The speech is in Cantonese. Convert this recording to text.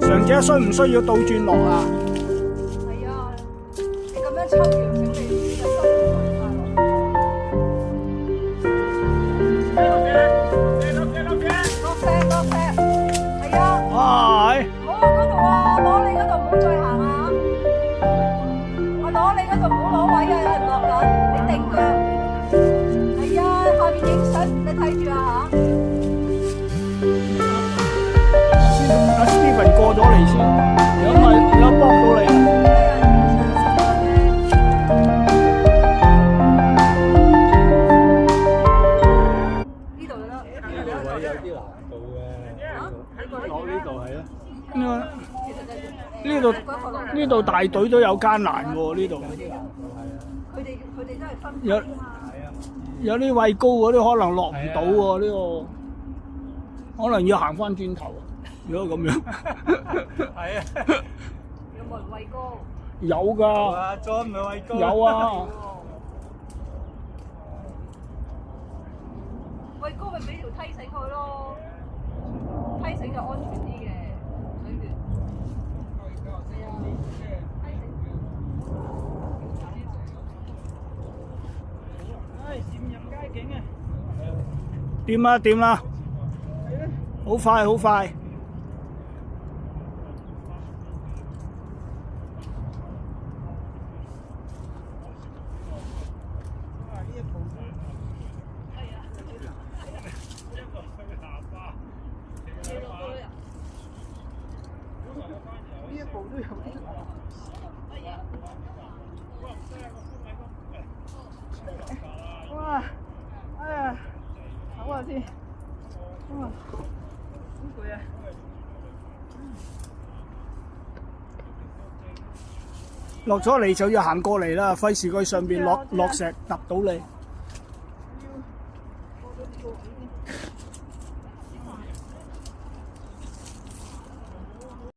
長者需唔需要倒轉落啊？係啊，你咁樣抽完整你呢個心情快樂。落石，係啊。哇！唔好去嗰度啊！攞你嗰度唔好再行啊！我攞你嗰度唔好攞位啊！有人落緊，你定腳。係啊，下面影相，你睇住啊嚇！阿 Steven 過咗嚟先，如果唔係而家幫到你。呢度啦，呢個位有啲難度嘅，攞呢度係咯。呢度大隊都有艱難喎，呢度佢哋都係分有有啲位高嗰啲可能落唔到喎，呢個可能要行翻轉頭。如果咁樣，係啊，有冇人畏高？有㗎，阿 John 咪畏高。有啊。畏高咪俾條梯繩佢咯，梯繩就安全啲嘅，水源。係啊，梯繩。唉，漸入佳境啊！掂啦掂啦，好快好快。呢一步都有啲難。哇！哎呀，唞下先。哇，好攰啊！落咗嚟就要行過嚟啦，費事佢上邊落石揼到你。